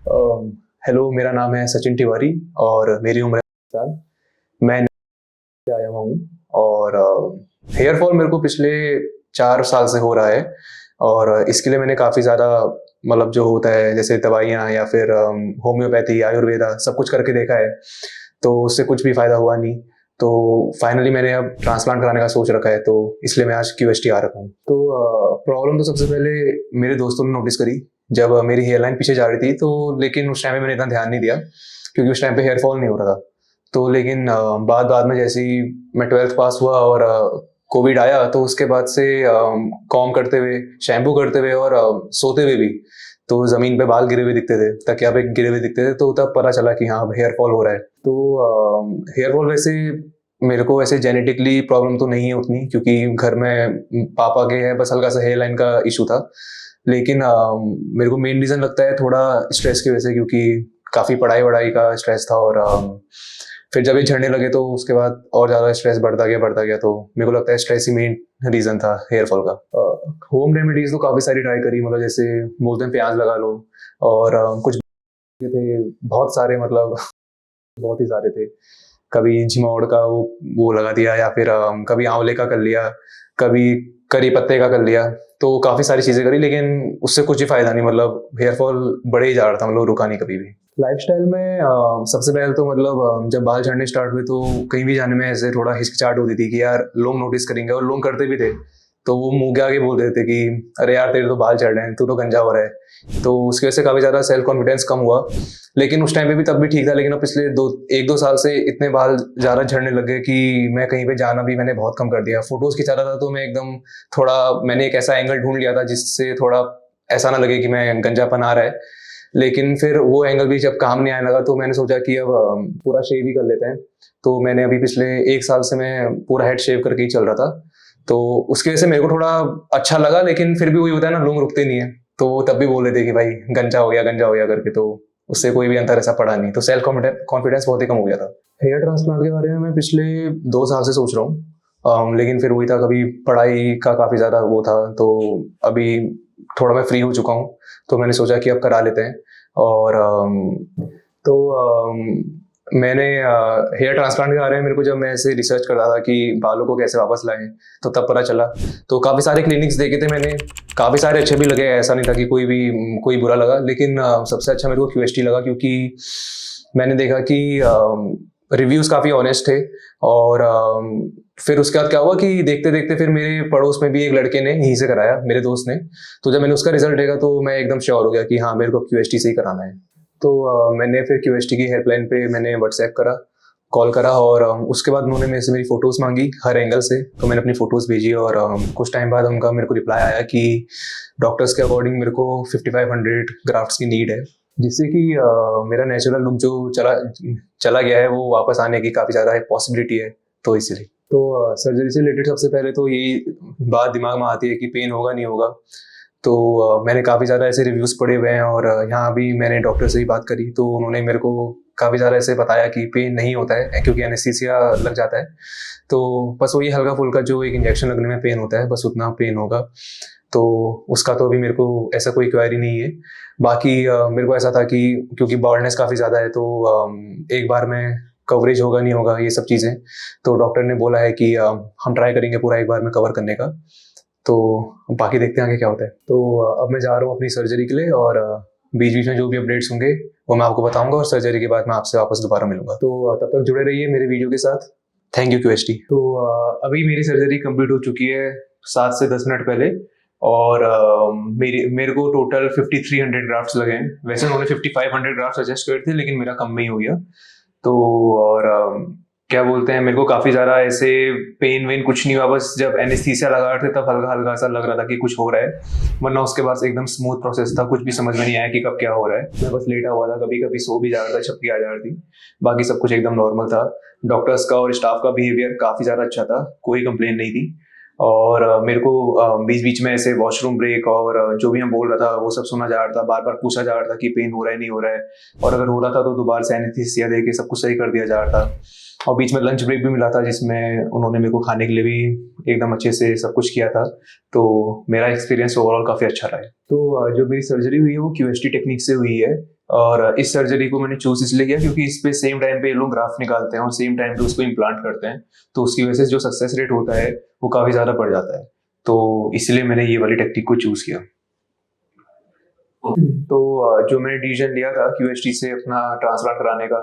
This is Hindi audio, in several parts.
हेलो, मेरा नाम है सचिन तिवारी और मेरी उम्र है साल। मैं से आया हुआ हूँ और हेयर फॉल मेरे को पिछले 4 साल से हो रहा है और इसके लिए मैंने काफ़ी ज़्यादा मतलब जो होता है जैसे दवाइयाँ या फिर होम्योपैथी, आयुर्वेदा सब कुछ करके देखा है, तो उससे कुछ भी फ़ायदा हुआ नहीं। तो फाइनली मैंने अब ट्रांसप्लांट कराने का सोच रखा है, तो इसलिए मैं आज क्यूएसटी आ रखा हूँ। तो प्रॉब्लम तो सबसे पहले मेरे दोस्तों ने नोटिस करी, जब मेरी हेयर लाइन पीछे जा रही थी, तो लेकिन उस टाइम पे मैंने इतना ध्यान नहीं दिया क्योंकि उस टाइम पे हेयर फॉल नहीं हो रहा था। तो लेकिन बाद में जैसे ही मैं 12th पास हुआ और कोविड आया, तो उसके बाद से कॉम्ब करते हुए, शैम्पू करते हुए और सोते हुए भी तो ज़मीन पे बाल गिरे हुए दिखते थे, तकिया पे गिरे हुए दिखते थे, तो तब पता चला कि हाँ, अब हेयर फॉल हो रहा है। तो हेयर फॉल वैसे मेरे को वैसे जेनेटिकली प्रॉब्लम तो नहीं है उतनी, क्योंकि घर में पापा के है, बस हल्का सा हेयर लाइन का इशू था। लेकिन मेरे को मेन रीज़न लगता है थोड़ा स्ट्रेस की वजह से, क्योंकि काफ़ी पढ़ाई-वढ़ाई का स्ट्रेस था और फिर जब ये झड़ने लगे तो उसके बाद और ज़्यादा स्ट्रेस बढ़ता गया, तो मेरे को लगता है स्ट्रेस ही मेन रीज़न था हेयर फॉल का। होम रेमेडीज़ तो काफ़ी सारी ट्राई करी, मतलब जैसे बोलते हैं प्याज लगा लो और कुछ थे बहुत सारे, मतलब बहुत ही सारे थे। कभी जिमोड़ का वो लगा दिया या फिर कभी आंवले का कर लिया, कभी करी पत्ते का कर लिया, तो काफ़ी सारी चीज़ें करी, लेकिन उससे कुछ ही फ़ायदा नहीं, मतलब हेयर फॉल बढ़े ही जा रहा था, मतलब रुका नहीं कभी भी। लाइफ़स्टाइल में सबसे पहले तो मतलब जब बाल झड़ने स्टार्ट हुए तो कहीं भी जाने में ऐसे थोड़ा हिचकिचाहट होती थी कि यार लोग नोटिस करेंगे, और लोग करते भी थे। तो वो मुँह के आगे बोल देते थे कि अरे यार, तेरे तो बाल झड़ रहे हैं, तू तो गंजा हो रहा है। तो उसकी वजह से काफ़ी ज़्यादा सेल्फ कॉन्फिडेंस कम हुआ। लेकिन उस टाइम पे भी तब भी ठीक था, लेकिन अब पिछले 1-2 साल से इतने बाल ज़्यादा झड़ने लग गए कि मैं कहीं पे जाना भी मैंने बहुत कम कर दिया। फ़ोटोज़ खिंचा रहा था तो मैं एकदम थोड़ा मैंने एक ऐसा एंगल ढूँढ लिया था जिससे थोड़ा ऐसा ना लगे कि मैं गंजापन आ रहा है। लेकिन फिर वो एंगल भी जब काम नहीं आने लगा, तो मैंने सोचा कि अब पूरा शेव ही कर लेते हैं। तो मैंने अभी पिछले 1 साल से मैं पूरा हेड शेव करके ही चल रहा था। तो उसकी वजह से मेरे को थोड़ा अच्छा लगा, लेकिन फिर भी वही होता है ना, लोग रुकते नहीं हैं। तो वो तब भी बोल रहे थे कि भाई गंजा हो गया करके, तो उससे कोई भी अंतर ऐसा पड़ा नहीं। तो सेल्फ कॉन्फिडेंस बहुत ही कम हो गया था। हेयर ट्रांसप्लांट के बारे में मैं पिछले 2 साल से सोच रहा हूँ। लेकिन फिर वही था, कभी पढ़ाई का काफ़ी ज़्यादा वो था, तो अभी थोड़ा मैं फ्री हो चुका हूँ, तो मैंने सोचा कि अब करा लेते हैं। और तो मैंने हेयर ट्रांसप्लांट के बारे में, मेरे को जब मैं ऐसे रिसर्च कर रहा था कि बालों को कैसे वापस लाएँ, तो तब पता चला। तो काफ़ी सारे क्लिनिक्स देखे थे मैंने, काफ़ी सारे अच्छे भी लगे, ऐसा नहीं था कि कोई बुरा लगा। लेकिन सबसे अच्छा मेरे को क्यूएसटी लगा, क्योंकि मैंने देखा कि रिव्यूज़ काफ़ी ऑनेस्ट थे। और फिर उसके बाद क्या हुआ कि देखते-देखते फिर मेरे पड़ोस में भी एक लड़के ने यहीं से कराया, मेरे दोस्त ने। तो जब मैंने उसका रिज़ल्ट देखा तो मैं एकदम श्योर हो गया कि हाँ, मेरे को क्यूएसटी से ही कराना है। तो मैंने फिर क्यूएसटी की हेल्पलाइन पे मैंने व्हाट्सएप करा, कॉल करा और उसके बाद उन्होंने मेरे से मेरी फ़ोटोज़ माँगी हर एंगल से। तो मैंने अपनी फ़ोटोज़ भेजी और कुछ टाइम बाद उनका मेरे को रिप्लाई आया कि डॉक्टर्स के अकॉर्डिंग मेरे को 5500 ग्राफ्ट्स की नीड है, जिससे कि मेरा नेचुरल लुक जो चला गया है, वो वापस आने की काफ़ी ज़्यादा पॉसिबिलिटी है, तो इसीलिए। तो सर्जरी से रिलेटेड सबसे पहले तो यही बात दिमाग में आती है कि पेन होगा, नहीं होगा। तो मैंने काफ़ी ज़्यादा ऐसे रिव्यूज़ पढ़े हुए हैं और यहाँ भी मैंने डॉक्टर से भी बात करी, तो उन्होंने मेरे को काफ़ी ज़्यादा ऐसे बताया कि पेन नहीं होता है, क्योंकि एनेस्थीसिया लग जाता है। तो बस वही हल्का-फुल्का जो एक इंजेक्शन लगने में पेन होता है, बस उतना पेन होगा। तो उसका तो अभी मेरे को ऐसा कोई क्वेरी नहीं है। बाकी मेरे को ऐसा था कि क्योंकि बाल्डनेस काफ़ी ज़्यादा है, तो एक बार में कवरेज होगा, नहीं होगा, ये सब चीज़ें। तो डॉक्टर ने बोला है कि हम ट्राई करेंगे पूरा एक बार में कवर करने का। तो बाकी देखते हैं आगे क्या होता है। तो अब मैं जा रहा हूँ अपनी सर्जरी के लिए, और बीच-बीच में जो भी अपडेट्स होंगे वो मैं आपको बताऊँगा, और सर्जरी के बाद मैं आपसे वापस दोबारा मिलूँगा। तो तब तक जुड़े रहिए मेरे वीडियो के साथ। Thank you क्यूएसटी। तो अभी मेरी सर्जरी कंप्लीट हो चुकी है 7 से 10 मिनट पहले, और मेरे को टोटल 5300 ग्राफ्ट्स लगे हैं। वैसे उन्होंने 5500 ग्राफ्ट सजेस्ट करे थे, लेकिन मेरा कम में ही हो गया। तो और क्या बोलते हैं, मेरे को काफ़ी ज़्यादा ऐसे पेन-वेन कुछ नहीं हुआ, बस जब एनेस्थीसिया लगा रहे थे तब हल्का-हल्का सा लग रहा था कि कुछ हो रहा है, वरना उसके बाद एकदम स्मूथ प्रोसेस था, कुछ भी समझ में नहीं आया कि कब क्या हो रहा है। मैं बस लेटा हुआ था, कभी-कभी सो भी जा रहा था, झपकी आ जा रही थी, बाकी सब कुछ एकदम नॉर्मल था। डॉक्टर्स का और स्टाफ का बिहेवियर काफ़ी ज़्यादा अच्छा था, कोई कंप्लेन नहीं थी। और मेरे को बीच-बीच में ऐसे वॉशरूम ब्रेक और जो भी मैं बोल रहा था वो सब सुना जा रहा था, बार-बार पूछा जा रहा था कि पेन हो रहा है, नहीं हो रहा है, और अगर हो रहा था तो दोबारा से एनेस्थीसिया देके सब कुछ सही कर दिया जा रहा था। और बीच में लंच ब्रेक भी मिला था, जिसमें उन्होंने मेरे को खाने के लिए भी एकदम अच्छे से सब कुछ किया था। तो मेरा एक्सपीरियंस ओवरऑल काफ़ी अच्छा रहा है। तो जो मेरी सर्जरी हुई है वो क्यूएसटी टेक्निक से हुई है। और इस सर्जरी को मैंने चूज़ इसलिए किया क्योंकि इस पे सेम टाइम पे ये लोग ग्राफ्ट निकालते हैं और सेम टाइम पे उसको इम्प्लांट करते हैं, तो उसकी वजह से जो सक्सेस रेट होता है वो काफ़ी ज़्यादा बढ़ जाता है। तो इसलिए मैंने ये वाली टेक्निक को चूज़ किया। तो जो मैंने डिसीजन लिया था क्यूएचटी से अपना ट्रांसप्लांट कराने का,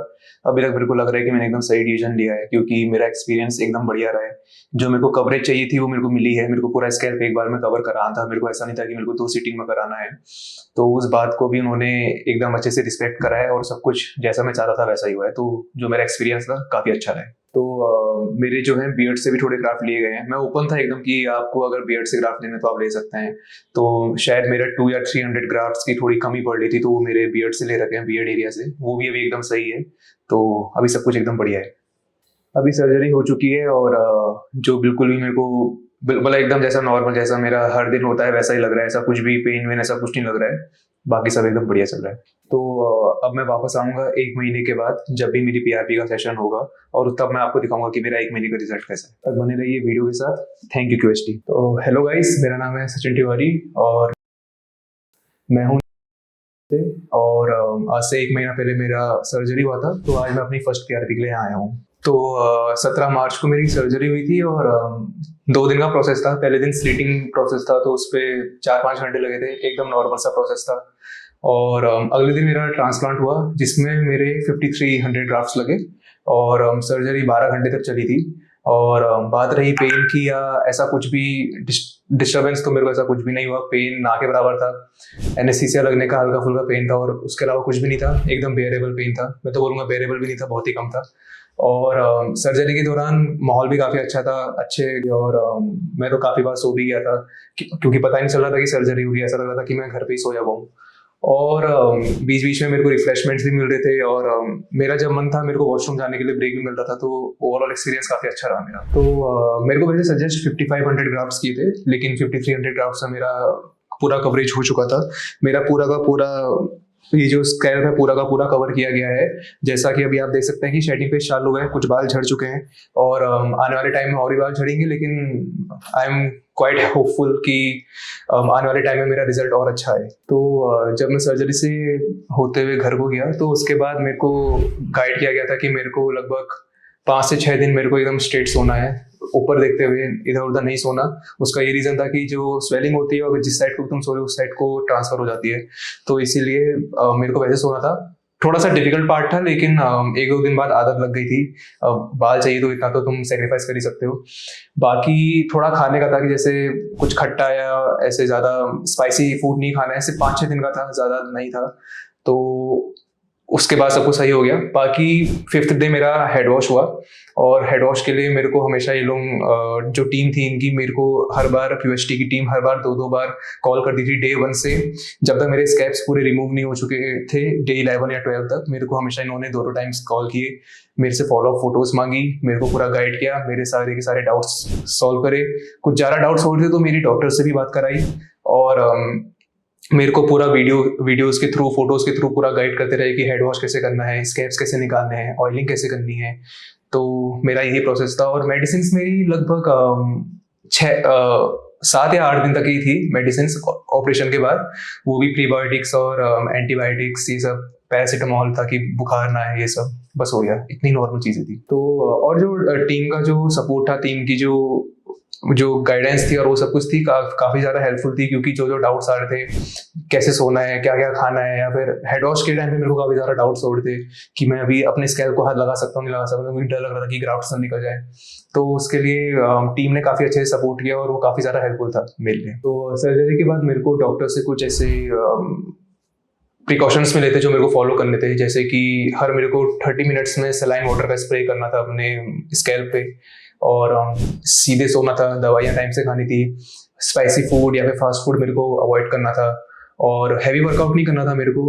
अभी तक मेरे को लग रहा है कि मैंने एकदम सही डिसीजन लिया है, क्योंकि मेरा एक्सपीरियंस एकदम बढ़िया रहा है। जो मेरे को कवरेज चाहिए थी वो मेरे को मिली है। मेरे को पूरा स्कैल्प एक बार में कवर कराना था, मेरे को ऐसा नहीं था कि मेरे को 2 सीटिंग में कराना है। तो उस बात को भी उन्होंने एकदम अच्छे से रिस्पेक्ट करा है और सब कुछ जैसा मैं चाहता था वैसा ही हुआ है। तो जो मेरा एक्सपीरियंस था काफ़ी अच्छा रहा है। तो मेरे जो है बियर्ड से भी थोड़े ग्राफ्ट लिए गए हैं। मैं ओपन था एकदम कि आपको अगर बियर्ड से ग्राफ्ट लेने तो आप ले सकते हैं। तो शायद मेरा 2 या 300 ग्राफ्ट्स की थोड़ी कमी पड़ रही थी, तो वो मेरे बियर्ड से ले रखे हैं, बियर्ड एरिया से। वो भी अभी एकदम सही है, तो अभी सब कुछ एकदम बढ़िया है। अभी सर्जरी हो चुकी है और जो बिल्कुल भी मेरे को मतलब एकदम जैसा नॉर्मल जैसा मेरा हर दिन होता है वैसा ही लग रहा है। ऐसा कुछ भी पेन वेन ऐसा कुछ नहीं लग रहा है, बाकी सब एकदम बढ़िया चल रहा है। तो अब मैं वापस आऊँगा 1 महीने के बाद, जब भी मेरी पीआरपी का सेशन होगा, और तब मैं आपको दिखाऊंगा कि मेरा 1 महीने का रिजल्ट कैसा है। तब बने रहिए वीडियो के साथ। Thank you QHT. तो हेलो गाइस, मेरा नाम है सचिन तिवारी और मैं हूँ और आज से 1 महीना पहले मेरा सर्जरी हुआ था। तो आज मैं अपनी फर्स्ट पीआरपी के लिए यहाँ आया हूँ। तो 17 मार्च को मेरी सर्जरी हुई थी और 2 दिन का प्रोसेस था। पहले दिन स्लीटिंग प्रोसेस था, तो उस पर 4-5 घंटे लगे थे, एकदम नॉर्मल सा प्रोसेस था। और अगले दिन मेरा ट्रांसप्लांट हुआ, जिसमें मेरे 5300 ग्राफ्ट्स लगे और सर्जरी 12 घंटे तक चली थी। और बात रही पेन की या ऐसा कुछ भी डिस्टर्बेंस, तो मेरे को ऐसा कुछ भी नहीं हुआ। पेन ना के बराबर था, एनेस्थीसिया लगने का हल्का फुल्का पेन था और उसके अलावा कुछ भी नहीं था। एकदम बेयरेबल पेन था, मैं तो बोलूँगा बेयरेबल भी नहीं था, बहुत ही कम था। और सर्जरी के दौरान माहौल भी काफ़ी अच्छा था, अच्छे। और मैं तो काफ़ी बार सो भी गया था क्योंकि पता ही नहीं चल रहा था कि सर्जरी हुई। ऐसा लग रहा था कि मैं घर पे ही सोया हुआ हूँ। और बीच बीच में मेरे को रिफ्रेशमेंट्स भी मिल रहे थे और मेरा जब मन था मेरे को वॉशरूम जाने के लिए ब्रेक भी मिल रहा था। तो ओवरऑल एक्सपीरियंस काफ़ी अच्छा रहा मेरा। तो मेरे को वैसे सजेस्ट 5500 ग्राफ्ट्स किए थे, लेकिन 5300 ग्राफ्ट्स से मेरा पूरा कवरेज हो चुका था। मेरा पूरा का पूरा ये जो स्कैल्प है पूरा का पूरा कवर किया गया है। जैसा कि अभी आप देख सकते हैं कि शेडिंग फेस चालू है, कुछ बाल झड़ चुके हैं और आने वाले टाइम में और भी बाल झड़ेंगे, लेकिन आई एम क्वाइट होपफुल कि आने वाले टाइम में मेरा रिजल्ट और अच्छा है। तो जब मैं सर्जरी से होते हुए घर को गया, तो उसके बाद मेरे को गाइड किया गया था कि मेरे को लगभग 5 से 6 दिन मेरे को एकदम स्ट्रेट सोना है, ऊपर देखते हुए, इधर उधर नहीं सोना। उसका ये रीज़न था कि जो स्वेलिंग होती है अगर जिस साइड को तुम सो रहे हो उस साइड को ट्रांसफर हो जाती है। तो इसीलिए मेरे को वैसे सोना था। थोड़ा सा डिफिकल्ट पार्ट था, लेकिन 1-2 दिन बाद आदत लग गई थी। बाल चाहिए तो इतना तो तुम सेक्रीफाइस कर ही सकते हो। बाकी थोड़ा खाने का था कि जैसे कुछ खट्टा या ऐसे ज़्यादा स्पाइसी फूड नहीं खाना है। सिर्फ 5-6 दिन का था, ज़्यादा नहीं था। तो उसके बाद सब कुछ सही हो गया। बाकी 5th डे मेरा हेड वॉश हुआ और हेड वॉश के लिए मेरे को हमेशा ये लोग जो टीम थी इनकी, मेरे को हर बार क्यूएचटी की टीम हर बार 2-2 बार कॉल करती थी डे 1 से। जब तक मेरे स्कैब्स पूरे रिमूव नहीं हो चुके थे, डे 11 या 12 तक मेरे को हमेशा इन्होंने 2-2 टाइम्स कॉल किए, मेरे से फॉलो अप फोटोज मांगी, मेरे को पूरा गाइड किया, मेरे सारे के सारे डाउट्स सॉल्व करे। कुछ ज़्यादा डाउट्स हो रहे थे तो मेरी डॉक्टर से भी बात कराई और मेरे को पूरा वीडियोस के थ्रू, फोटोज के थ्रू पूरा गाइड करते रहे कि हेड वॉश कैसे करना है, स्कैब्स कैसे निकालने हैं, ऑयलिंग कैसे करनी है। तो मेरा यही प्रोसेस था और मेडिसिन मेरी लगभग 7 या 8 दिन तक ही थी मेडिसिन ऑपरेशन के बाद। वो भी प्रीबायोटिक्स और एंटीबायोटिक्स, ये सब पैरासिटामोल था कि बुखार ना है, ये सब बस हो गया। इतनी नॉर्मल चीज़ें थी। तो और जो टीम का जो सपोर्ट था, टीम की जो गाइडेंस थी और वो सब कुछ थी, काफ़ी ज़्यादा हेल्पफुल थी। क्योंकि जो डाउट्स आ रहे थे, कैसे सोना है, क्या क्या खाना है, या फिर हेड वॉश के टाइम पे मेरे को काफ़ी ज़्यादा डाउट्स हो रहे थे कि मैं अभी अपने स्कैल्प को हाथ लगा सकता हूँ नहीं लगा सकता, मुझे डर लग रहा था कि ग्राफ्ट सब निकल जाए। तो उसके लिए टीम ने काफ़ी अच्छे से सपोर्ट किया और वो काफ़ी ज़्यादा हेल्पफुल था मेरे लिए। तो सर्जरी के बाद मेरे को डॉक्टर से कुछ ऐसे प्रिकॉशंस मिले थे जो मेरे को फॉलो करने थे। जैसे कि हर मेरे को 30 मिनट्स में सलाइन वाटर का स्प्रे करना था अपने स्कैल्प पे और सीधे सोना था, दवाइयाँ टाइम से खानी थी, स्पाइसी फूड या फिर फास्ट फूड मेरे को अवॉइड करना था और हैवी वर्कआउट नहीं करना था मेरे को।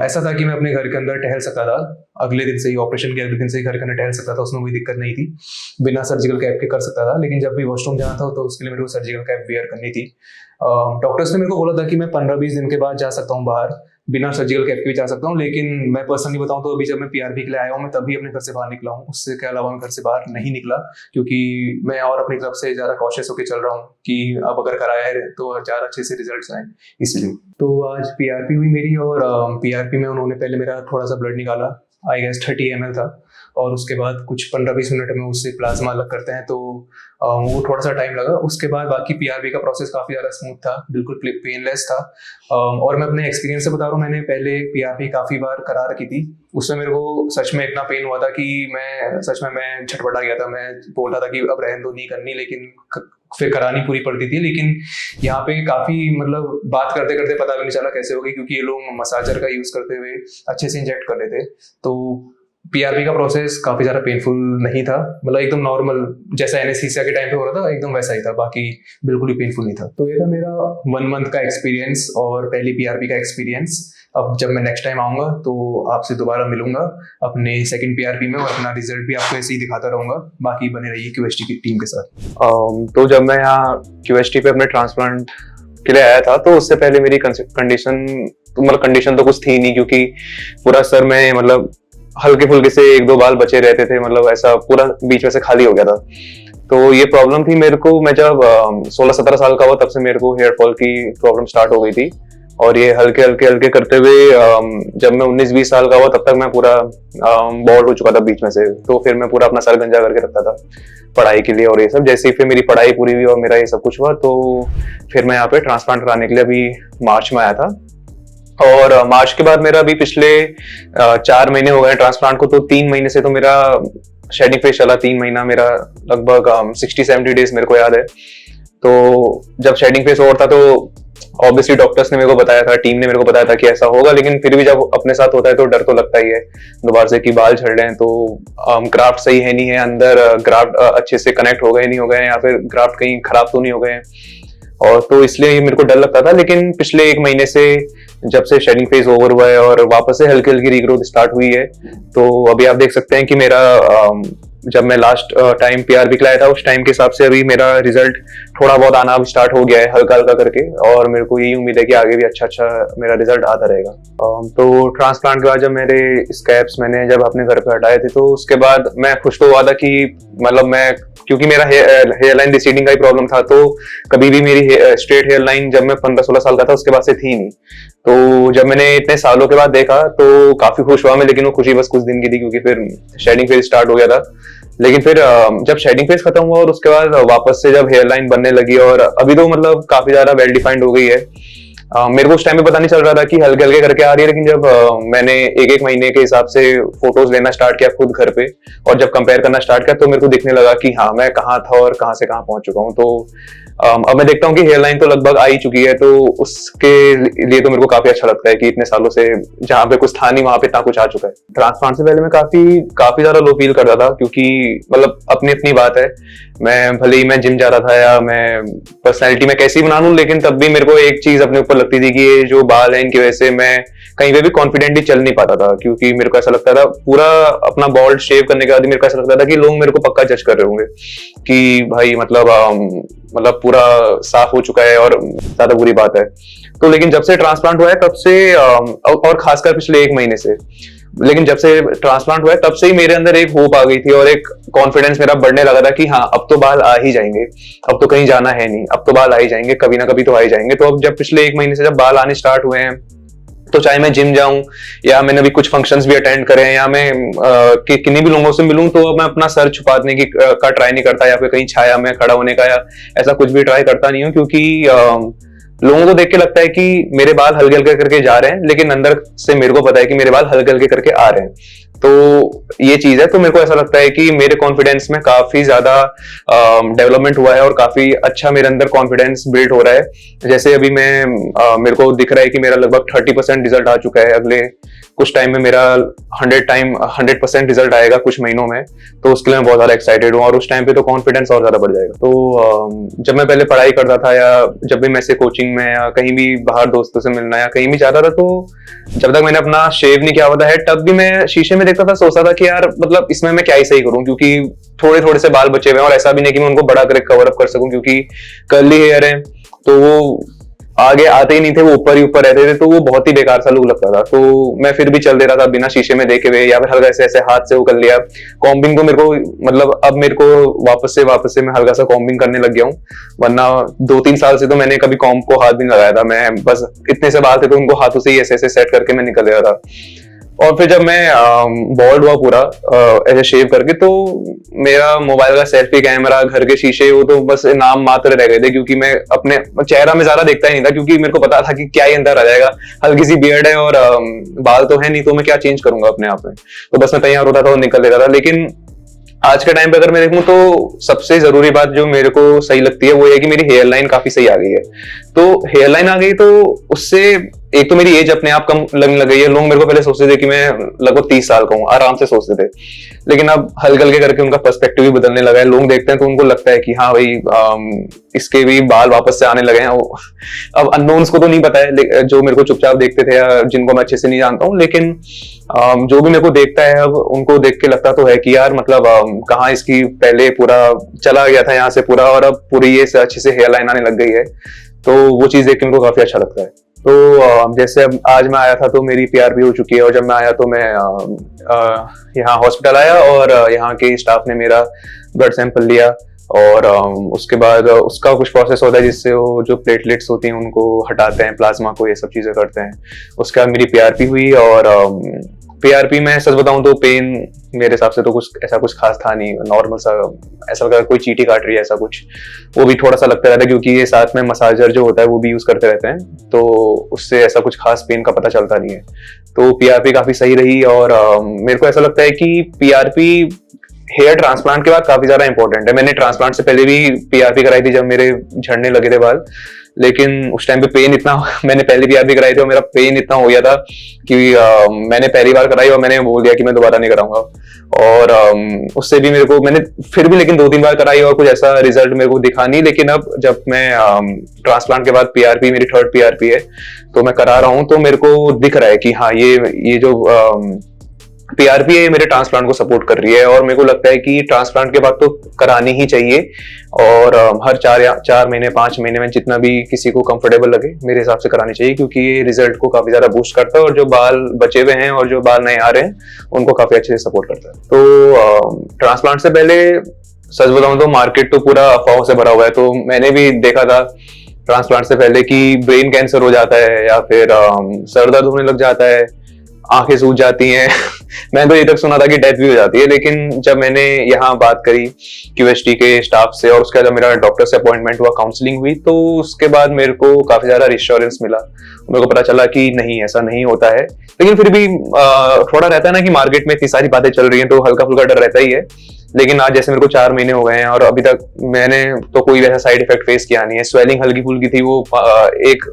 ऐसा था कि मैं अपने घर के अंदर टहल सकता था, अगले दिन से ही, ऑपरेशन के अगले दिन से ही घर के अंदर टहल सकता था, उसमें कोई दिक्कत नहीं थी, बिना सर्जिकल कैप के कर सकता था। लेकिन जब भी वॉशरूम जाना था तो उसके लिए मेरे को सर्जिकल कैप वेयर करनी थी। डॉक्टर्स ने मेरे को बोला था कि मैं 15-20 दिन के बाद जा सकता हूँ बाहर, बिना सर्जिकल कैप के भी जा सकता हूँ, लेकिन मैं पर्सनली बताऊँ तो अभी जब मैं पीआरपी के लिए आया हूँ मैं तभी अपने घर से बाहर निकला हूँ, उससे के अलावा मैं घर से बाहर नहीं निकला, क्योंकि मैं और अपनी तरफ से ज़्यादा कॉशियस होकर चल रहा हूँ कि अब अगर कराया है तो ज़्यादा अच्छे से रिजल्ट आए, इसलिए। तो आज पीआरपी हुई मेरी, और पीआरपी में उन्होंने पहले मेरा थोड़ा सा ब्लड निकाला, आई गेस 30 ml था, और उसके बाद कुछ 15-20 मिनट में उससे प्लाज्मा अलग करते हैं, तो वो थोड़ा सा टाइम लगा। उसके बाद बाकी पीआरपी का प्रोसेस काफ़ी ज़्यादा स्मूथ था, बिल्कुल पेनलेस था। और मैं अपने एक्सपीरियंस से बता रहा हूँ, मैंने पहले पीआरपी काफ़ी बार करा रखी थी, उसमें मेरे को सच में इतना पेन हुआ था कि मैं झटपटा गया था, मैं बोल रहा था कि अब रहने दो, नहीं करनी, लेकिन फिर करानी पूरी पड़ती थी। लेकिन यहाँ पे काफ़ी मतलब बात करते करते पता भी नहीं चला कैसे हो गई, क्योंकि ये लोग मसाजर का यूज़ करते हुए अच्छे से इंजेक्ट कर रहे थे। तो पीआरपी का प्रोसेस काफ़ी ज़्यादा पेनफुल नहीं था, मतलब एकदम नॉर्मल जैसा एनेस्थीसिया के टाइम पे हो रहा था एकदम वैसा ही था, बाकी बिल्कुल ही पेनफुल नहीं था। तो ये था मेरा 1 मंथ का एक्सपीरियंस और पहली पीआरपी का एक्सपीरियंस। अब जब मैं नेक्स्ट टाइम आऊँगा तो आपसे दोबारा मिलूंगा अपने सेकंड पीआरपी में, और अपना रिजल्ट भी आपको ऐसे ही दिखाता रहूँगा। बाकी बने रहिए क्यूएसटी की टीम के साथ। तो जब मैं यहाँ क्यूएसटी पे अपने ट्रांसप्लांट के लिए आया था तो उससे पहले मेरी कंडीशन तो कुछ थी नहीं, क्योंकि पूरा सर में मतलब हल्के फुल्के से 1-2 बाल बचे रहते थे, मतलब ऐसा पूरा बीच में से खाली हो गया था। तो ये प्रॉब्लम थी मेरे को, मैं जब 16-17 साल का हुआ तब से मेरे को हेयर फॉल की प्रॉब्लम स्टार्ट हो गई थी, और ये हल्के करते हुए जब मैं 19-20 साल का हुआ तब तक मैं पूरा बॉल्ड हो चुका था बीच में से। तो फिर मैं पूरा अपना सर गंजा करके रखता था पढ़ाई के लिए और ये सब। जैसे ही फिर मेरी पढ़ाई पूरी हुई और मेरा ये सब कुछ हुआ, तो फिर मैं यहाँ पे ट्रांसप्लांट कराने के लिए अभी मार्च में आया था। और मार्च के बाद मेरा अभी पिछले 4 महीने हो गए ट्रांसप्लांट को, तो 3 महीने से तो मेरा शेडिंग फेज चला। 3 महीना मेरा लगभग 60-70 डेज मेरे को याद है। तो जब शेडिंग फेज ओवर था तो ऑब्वियसली डॉक्टर्स ने मेरे को बताया था, टीम ने मेरे को बताया था कि ऐसा होगा, लेकिन फिर भी जब अपने साथ होता है तो डर तो लगता ही है दोबारा से कि बाल झड़ रहे हैं, तो ग्राफ्ट सही है नहीं है, अंदर ग्राफ्ट अच्छे से कनेक्ट हो गए नहीं हो गए, या फिर ग्राफ्ट कहीं खराब तो नहीं हो गए, और तो इसलिए मेरे को डर लगता था। लेकिन पिछले 1 महीने से जब से शेडिंग फेज ओवर हुआ है और वापस से हल्की हल्की रीग्रोथ स्टार्ट हुई है, तो अभी आप देख सकते हैं कि मेरा जब मैं लास्ट टाइम पीआरपी के लाया था उस टाइम के हिसाब से अभी मेरा रिजल्ट थोड़ा बहुत आना स्टार्ट हो गया है, हल्का हल्का करके, और मेरे को यही उम्मीद है कि आगे भी अच्छा मेरा रिजल्ट आता रहेगा। तो ट्रांसप्लांट के बाद जब मेरे स्कैब्स मैंने जब अपने घर पे हटाए थे, तो उसके बाद मैं खुश तो हुआ था कि मतलब मैं, क्योंकि मेरा हेयर लाइन रिसीडिंग का ही प्रॉब्लम था, तो कभी भी मेरी स्ट्रेट हेयर लाइन जब मैं 15-16 साल का था उसके बाद से थी नहीं। तो जब मैंने इतने सालों के बाद देखा तो काफी खुश हुआ मैं, लेकिन वो खुशी बस कुछ दिन की थी, क्योंकि फिर शेडिंग फेज स्टार्ट हो गया था। लेकिन फिर जब शेडिंग फेज खत्म हुआ और उसके बाद वापस से जब हेयर लाइन बनने लगी, और अभी तो मतलब काफी ज्यादा वेल डिफाइंड हो गई है। मेरे को उस टाइम में पता नहीं चल रहा था कि हल्के हल्के करके आ रही है, लेकिन जब मैंने एक महीने के हिसाब से फोटोज लेना स्टार्ट किया खुद घर पे, और जब कंपेयर करना स्टार्ट किया, तो मेरे को दिखने लगा कि हाँ मैं कहाँ था और कहाँ से कहाँ पहुंच चुका हूँ। तो अब मैं देखता हूँ कि हेयर लाइन तो लगभग आ ही चुकी है, तो उसके लिए तो मेरे को काफी अच्छा लगता है कि इतने सालों से जहाँ पे कुछ था नहीं वहां पे इतना कुछ आ चुका है। ट्रांसप्लांट से पहले मैं काफी ज्यादा लो फील करता था, क्योंकि मतलब अपनी अपनी बात है, मैं भले ही मैं जिम जा रहा था या मैं पर्सनैलिटी में कैसी बना लूं, लेकिन तब भी मेरे को एक चीज अपने ऊपर लगती थी कि ये जो बाल है इनकी वजह से मैं कहीं पे भी कॉन्फिडेंटली चल नहीं पाता था, क्योंकि मेरे को ऐसा लगता था पूरा अपना बॉल्ड शेव करने के बाद मेरे को ऐसा लगता था कि लोग मेरे को पक्का जज कर रहे होंगे कि भाई मतलब पूरा साफ हो चुका है और ज्यादा बुरी बात है। तो लेकिन जब से ट्रांसप्लांट हुआ है तब से और खासकर पिछले 1 महीने से, लेकिन जब से ट्रांसप्लांट हुआ है तब से ही मेरे अंदर एक होप आ गई थी और एक कॉन्फिडेंस मेरा बढ़ने लगा था कि हाँ अब तो बाल आ ही जाएंगे, अब तो कहीं जाना है नहीं, अब तो बाल आ ही जाएंगे, कभी ना कभी तो आ ही जाएंगे। तो अब जब पिछले 1 महीने से जब बाल आने स्टार्ट हुए हैं, तो चाहे मैं जिम जाऊं या मैंने अभी कुछ फंक्शंस भी अटेंड करे हैं, या मैं किन्हीं भी लोगों से मिलूं, तो मैं अपना सर छुपाने की का ट्राई नहीं करता, या फिर कहीं छाया में खड़ा होने का या ऐसा कुछ भी ट्राई करता नहीं हूं, क्योंकि लोगों को देख के लगता है कि मेरे बाल हल्के हल्के करके जा रहे हैं, लेकिन अंदर से मेरे को पता है कि मेरे बाल हल्के हल्के करके आ रहे हैं। तो ये चीज है, तो मेरे को ऐसा लगता है कि मेरे कॉन्फिडेंस में काफी ज्यादा डेवलपमेंट हुआ है और काफी अच्छा मेरे अंदर कॉन्फिडेंस बिल्ड हो रहा है। जैसे अभी मेरे को दिख रहा है कि मेरा लगभग 30% रिजल्ट आ चुका है, अगले कुछ टाइम में मेरा 100% रिजल्ट आएगा कुछ महीनों में, तो उसके लिए मैं बहुत ज्यादा एक्साइटेड हूँ, और उस टाइम पे तो कॉन्फिडेंस और ज्यादा बढ़ जाएगा। तो जब मैं पहले पढ़ाई करता था या जब भी मैं से कोचिंग में या कहीं भी बाहर दोस्तों से मिलना या कहीं भी जाता था, तो जब तक मैंने अपना शेव नहीं किया हुआ था, तब भी मैं शीशे में देखता था, सोचता था कि यार मतलब इसमें मैं क्या ही सही करूं, क्योंकि थोड़े थोड़े से बाल बचे हुए हैं, और ऐसा भी नहीं कि मैं उनको बड़ा करके कवर अप कर सकूं, क्योंकि कर्ली हेयर है तो वो आगे आते ही नहीं थे, वो ऊपर ही ऊपर रहते थे, तो वो बहुत ही बेकार सा लुक लगता था। तो मैं फिर भी चल दे रहा था बिना शीशे में देखे हुए, या फिर हल्का ऐसे ऐसे हाथ से वो कर लिया। कॉम्बिंग को मेरे को मतलब अब मेरे को वापस से मैं हल्का सा कॉम्बिंग करने लग गया हूँ, वरना 2-3 साल से तो मैंने कभी कॉम्ब को हाथ भी नहीं लगाया था। मैं बस इतने से बाल थे तो उनको हाथों से ही ऐसे ऐसे सेट करके मैं निकल गया था। और फिर जब मैं बॉल्ड हुआ पूरा ऐसे शेव करके, तो मेरा मोबाइल का सेल्फी कैमरा, घर के शीशे, वो तो बस नाम मात्र रह गए थे, क्योंकि मैं अपने चेहरा में ज्यादा देखता ही नहीं था, क्योंकि मेरे को पता था कि क्या ही अंदर आ जाएगा। हल्की सी बियर्ड है और बाल तो है नहीं, तो मैं क्या चेंज करूंगा अपने आप में। तो बस मैं तैयार होता था और निकल लेता था। लेकिन आज के टाइम पे अगर मैं देखूं तो सबसे जरूरी बात जो मेरे को सही लगती है वो ये कि मेरी हेयर लाइन काफी सही आ गई है। तो हेयर लाइन आ गई तो उससे एक तो मेरी एज अपने आप कम लगने लग गई है। लोग मेरे को पहले सोचते थे कि मैं लगभग 30 साल का हूँ, आराम से सोचते थे, लेकिन अब हल्के हल्के करके उनका पर्सपेक्टिव भी बदलने लगा है। लोग देखते हैं तो उनको लगता है कि हाँ भाई इसके भी बाल वापस से आने लगे हैं। अब अननोन्स को तो नहीं पता है, जो मेरे को चुपचाप देखते थे या जिनको मैं अच्छे से नहीं जानता हूँ, लेकिन जो भी मेरे को देखता है अब उनको देख के लगता तो है कि यार मतलब कहाँ इसकी पहले पूरा चला गया था यहाँ से पूरा, और अब पूरी ये अच्छे से हेयर लाइन आने लग गई है। तो वो चीज देख के मेरे को काफी अच्छा लगता है। तो जैसे अब आज मैं आया था तो मेरी पीआरपी हो चुकी है, और जब मैं आया तो मैं यहाँ हॉस्पिटल आया और यहाँ के स्टाफ ने मेरा ब्लड सैंपल लिया, और उसके बाद उसका कुछ प्रोसेस होता है जिससे वो जो प्लेटलेट्स होती हैं उनको हटाते हैं, प्लाज्मा को, ये सब चीजें करते हैं। उसके बाद मेरी पीआरपी हुई, और पीआरपी में सच बताऊं तो पेन मेरे हिसाब से तो कुछ खास था नहीं, नॉर्मल सा, ऐसा लगा कोई चींटी काट रही है ऐसा कुछ। वो भी थोड़ा सा लगता रहता है क्योंकि ये साथ में मसाजर जो होता है वो भी यूज करते रहते हैं, तो उससे ऐसा कुछ खास पेन का पता चलता नहीं है। तो पीआरपी काफी सही रही, और मेरे को ऐसा लगता है कि पीआरपी हेयर ट्रांसप्लांट के बाद काफी ज्यादा इंपॉर्टेंट है। मैंने ट्रांसप्लांट से पहले भी पीआरपी कराई थी जब मेरे झड़ने लगे थे बाल, लेकिन उस टाइम पे पेन इतना मैंने पहले पीआरपी कराई थी और मेरा पेन इतना हो गया था कि मैंने पहली बार कराई और मैंने बोल दिया कि मैं दोबारा नहीं कराऊंगा। और उससे भी मेरे को, मैंने फिर भी लेकिन 2-3 बार कराई और कुछ ऐसा रिजल्ट मेरे को दिखा नहीं। लेकिन अब जब मैं ट्रांसप्लांट के बाद पीआरपी, मेरी 3rd पीआरपी है, तो मैं करा रहा हूँ, तो मेरे को दिख रहा है कि हाँ ये जो पीआरपी है मेरे ट्रांसप्लांट को सपोर्ट कर रही है। और मेरे को लगता है कि ट्रांसप्लांट के बाद तो करानी ही चाहिए, और हर 4 महीने 5 महीने में जितना भी किसी को कंफर्टेबल लगे मेरे हिसाब से करानी चाहिए, क्योंकि ये रिजल्ट को काफी ज्यादा बूस्ट करता है, और जो बाल बचे हुए हैं और जो बाल नए आ रहे हैं उनको काफी अच्छे से सपोर्ट करता है। तो ट्रांसप्लांट से पहले सच बताऊं तो मार्केट तो पूरा अफवाहों से भरा हुआ है। तो मैंने भी देखा था ट्रांसप्लांट से पहले कि ब्रेन कैंसर हो जाता है, या फिर सर दर्द होने लग जाता है, आंखें सूज जाती हैं मैंने तो ये तक सुना था कि डेथ भी हो जाती है। लेकिन जब मैंने यहाँ बात करी क्यूएसटी के स्टाफ से, और उसके बाद मेरा डॉक्टर से अपॉइंटमेंट हुआ, काउंसलिंग हुई, तो उसके बाद मेरे को काफी ज्यादा रिश्योरेंस मिला। मेरे को पता चला कि नहीं, ऐसा नहीं होता है। लेकिन फिर भी थोड़ा रहता है ना कि मार्केट में इतनी सारी बातें चल रही हैं, तो हल्का फुल्का डर रहता ही है। लेकिन आज जैसे मेरे को 4 महीने हो गए हैं और अभी तक मैंने तो कोई वैसा साइड इफेक्ट फेस किया नहीं है। स्वेलिंग हल्की फुल्की थी, वो एक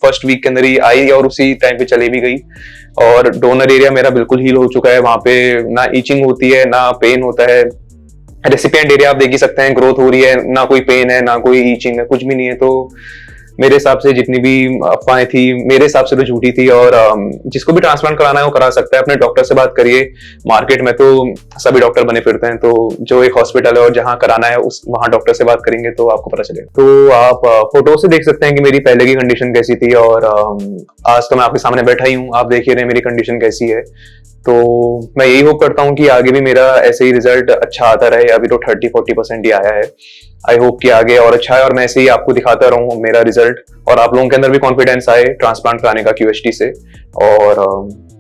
फर्स्ट वीक के अंदर ही आई और उसी टाइम पे चली भी गई। और डोनर एरिया मेरा बिल्कुल हील हो चुका है, वहां पे ना ईचिंग होती है ना पेन होता है। रेसिपिएंट एरिया आप देख ही सकते हैं, ग्रोथ हो रही है, ना कोई पेन है ना कोई ईचिंग है, कुछ भी नहीं है। तो मेरे हिसाब से जितनी भी अफवाहें थी मेरे हिसाब से तो झूठी थी, और जिसको भी ट्रांसप्लांट कराना है वो करा सकता है। अपने डॉक्टर से बात करिए, मार्केट में तो सभी डॉक्टर बने फिरते हैं, तो जो एक हॉस्पिटल है और जहाँ कराना है वहाँ डॉक्टर से बात करेंगे तो आपको पता चलेगा। तो आप फोटो से देख सकते हैं कि मेरी पहले की कंडीशन कैसी थी, और आज तो मैं आपके सामने बैठा ही हूँ, आप देखिए रहे मेरी कंडीशन कैसी है। तो मैं यही होप करता हूँ कि आगे भी मेरा ऐसे ही रिजल्ट अच्छा आता रहे। अभी तो 30-40% ही आया है, आई होप कि आगे और अच्छा है, और मैं ऐसे ही आपको दिखाता रहूं मेरा रिजल्ट, और आप लोगों के अंदर भी कॉन्फिडेंस आए ट्रांसप्लांट कराने का क्यूएसटी से। और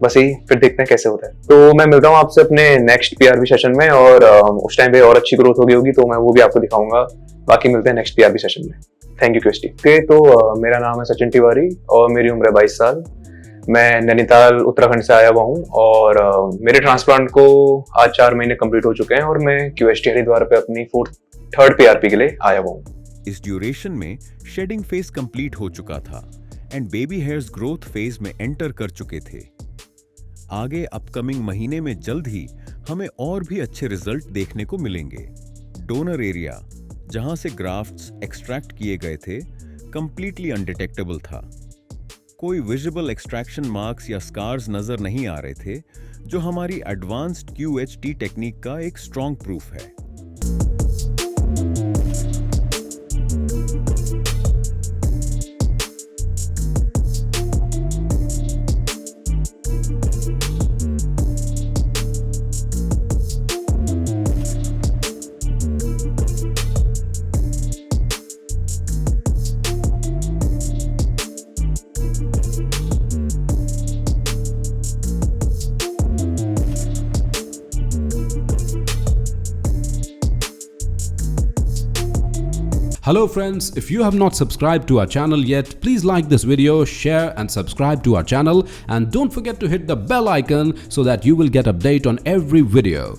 बस यही, फिर देखते हैं कैसे होता है। तो मैं मिलता हूँ आपसे अपने नेक्स्ट पीआरबी सेशन में, और उस टाइम पे और अच्छी ग्रोथ होगी तो मैं वो भी आपको दिखाऊंगा। बाकी मिलते हैं नेक्स्ट पीआरबी सेशन में। Thank you क्यूएसटी। तो मेरा नाम है सचिन तिवारी और मेरी उम्र है 22 साल। मैं नैनीताल उत्तराखंड से आया हुआ हूँ, और मेरे ट्रांसप्लांट को आज 4 महीने कंप्लीट हो चुके हैं, और मैं क्यूएसटी हरिद्वार पे अपनी 3rd पीआरपी के लिए आया हुआ हूँ। इस ड्यूरेशन में शेडिंग फेज कंप्लीट हो चुका था and baby hairs growth phase में एंटर कर चुके थे। आगे अपकमिंग महीने में जल्द ही हमें और भी अच्छे रिजल्ट देखने को मिलेंगे। डोनर एरिया जहां से ग्राफ्ट्स एक्सट्रैक्ट किए गए थे कंप्लीटली अनडिटेक्टेबल था। कोई विजिबल एक्सट्रैक्शन मार्क्स या स्कार्स नजर नहीं आ रहे थे, जो हमारी एडवांस्ड क्यूएचटी टेक्निक का एक स्ट्रॉन्ग प्रूफ है। Hello friends, if you have not subscribed to our channel yet, please like this video, share and subscribe to our channel, and don't forget to hit the bell icon so that you will get update on every video.